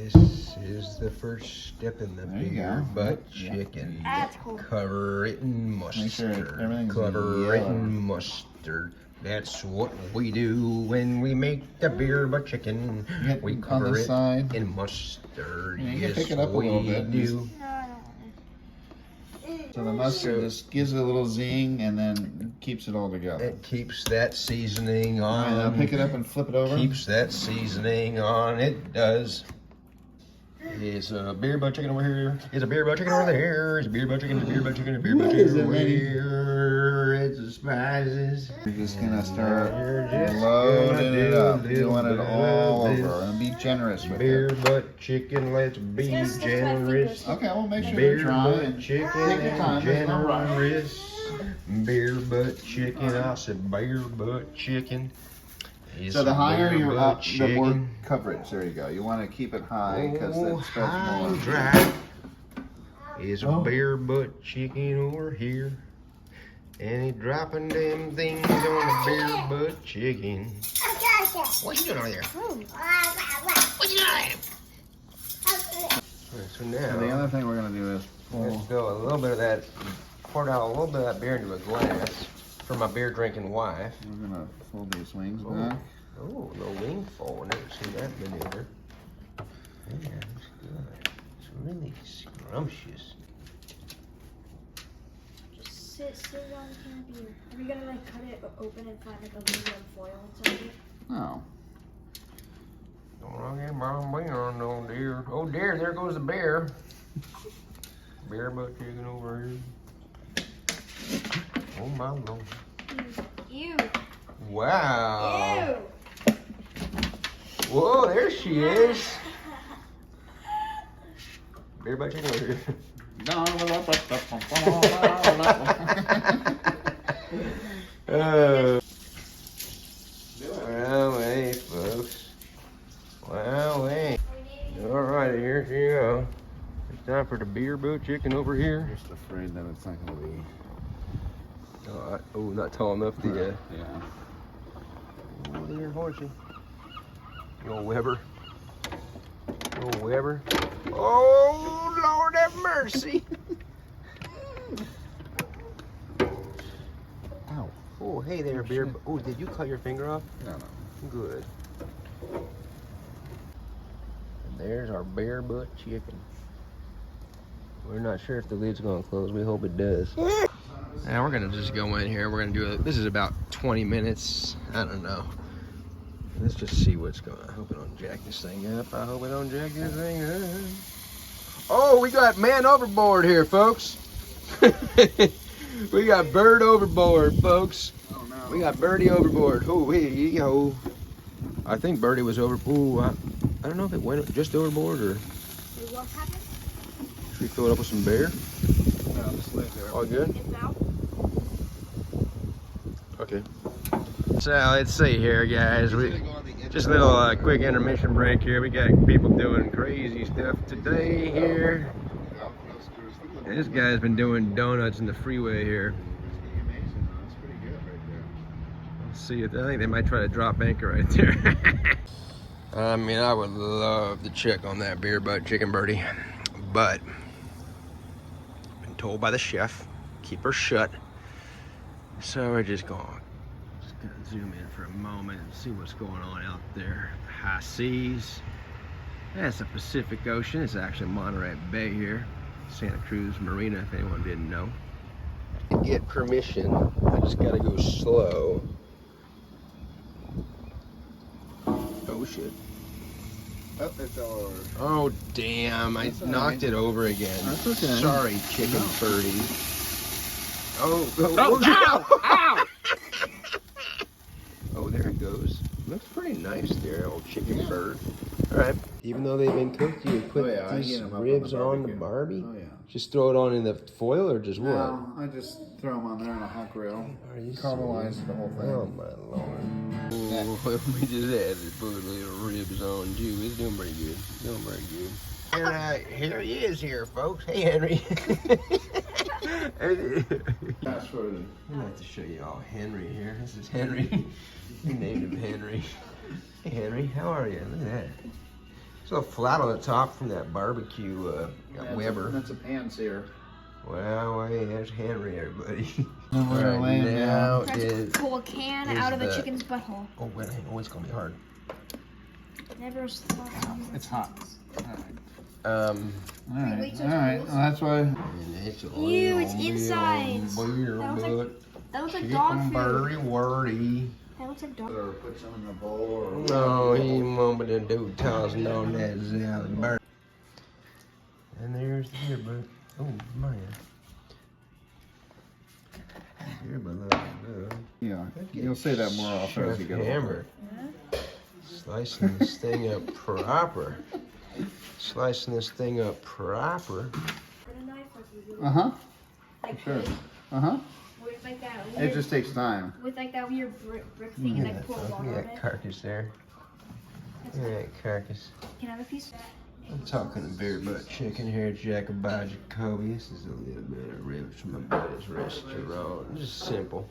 This is the first step in the There you beer go. butt Yep. chicken. That's cool. Cover it in Make sure mustard. everything's Cover it yellow. in mustard. That's what we do when we make the beer butt chicken. Get We on cover the it side. in mustard. Yeah, you can Yes, pick it up a we little bit. do. So the mustard just gives it a little zing and then keeps it all together. It keeps that seasoning All right, now on. pick it up and flip it over. Keeps that seasoning on. It does. It's a beer butt chicken over here. It's a beer butt chicken over there. It's a beer butt chicken. It's a beer butt chicken. It's a beer butt chicken over here. It's the spices. You're just gonna start You're just loading gonna it do up. a You want it little all bit of over and be generous with beer it. butt chicken. Let's be It's gonna stick to my generous. fingers. Okay, well make sure Beer you're dry butt and chicken take your time. and There's no rush. generous. Beer butt chicken. I said beer butt chicken. It's So the a higher beer you're butt up, the more chicken. coverage. There you go. You want to keep it high because Oh, that spreads high more. and dry. Is a Oh. beer butt chicken over here. And he dropping them things on a beer butt chicken. What you doing over there? What you doing over there? So So the now, other thing we're gonna do is let's go a little bit of that, pour out a little bit of that beer into a glass for my beer drinking wife. we're gonna fold these wings Oh. back. Oh, a little wing fold. Never seen that maneuver. Yeah, it's good. It's really scrumptious. Just sit still while the can of beer. Are we gonna like cut it open and find like aluminum foil inside it? Oh. Don't get my beer on no deer. Oh dear, there goes the bear. Bear butt chicken over here. Oh my lord. Ew. Wow. Ew. Whoa, there she is. Bear butt chicken over here. Well, hey, folks. Well, hey. All right, here she go. It's time for the beer butt chicken over here. Just afraid that it's not gonna be. Oh, not tall enough to, Yeah. Oh, there's horsey. You old Weber. You old Weber. Oh, Lord have mercy. Ow. Oh, hey there, Oh, beer. shit. Oh, did you cut your finger off? No. Good. And there's our bear butt chicken. We're not sure if the lid's gonna close. We hope it does. Now we're gonna just go in here. We're gonna do it. This is about 20 minutes. I don't know. Let's just see what's going on. I hope it don't jack this thing up. I hope it don't jack this thing up. Oh, we got man overboard here, folks. We got bird overboard, folks. Oh no. We got Birdie overboard. Oh, hey, yo. I think Birdie was over. Ooh, I don't know if it went just overboard or What happened? should we fill it up with some beer? No, just leave there. All good? It's out. Okay. So let's see here, guys. We just a little quick intermission break here. We got people doing crazy stuff today here. And this guy's been doing donuts in the freeway here. Let's see, I think they might try to drop anchor right there. I mean, I would love to check on that beer butt chicken birdie, but been told by the chef, keep her shut. So we're just gonna zoom in for a moment and see what's going on out there. High seas. That's the Pacific Ocean. It's actually Monterey Bay here. Santa Cruz Marina, if anyone didn't know. To get permission, I just gotta go slow. Oh shit. Oh, it fell over. Oh damn, I That's all knocked right. it over again. That's okay. Sorry, chicken No. birdie. Ow! Ow! Oh, there it goes. Looks pretty nice there, old chicken bird. All right. Even though they've been cooked, you put I these heat 'em up ribs on on the the barbecue. Barbie? Oh yeah. Just throw it on in the foil or just what? No, I just throw them on there on a hot grill. Are you Caramelize serious? the whole thing. Oh my lord. We just had to put little ribs on too. It's doing pretty good. Doing pretty good. And here he is here, folks. Hey, Henry. Fast forward. I'd like to show you all Henry here. This is Henry. We named him Henry. Hey, Henry, how are you? Look at that. So flat on the top from that barbecue Weber. That's a pan sear. Well, hey, there's Henry, everybody. We're laying down. Try to pull a can is out of the the- chicken's butthole. Oh, wait, oh, it's gonna be hard. Never thought to use that It's hot. sentence. Alright, wait till alright. it's Well, that's why. And it's a Ew, it's little insides. beer, That looks but That looks like dog chicken food. burry wordy. That looks like dog. Or put some in the bowl or. No, he won't be to do tossing on that salad burger. And there's the beer, but oh man. Beer, but look. Yeah, you'll say that more often as you get older. Hammer. Slicing this thing up proper. Slicing this thing up proper. Get a knife like we do. Uh huh. Like Sure. this, Uh huh. with like that It weird, just takes time. with like that weird brick thing and like pour Look water at on that it. carcass there. That's Look nice. at that carcass. Can I have a piece? I'm talking beer butt chicken here, Jacobi Jacoby. This is a little bit of ribs from my buddy's restaurant. Just simple.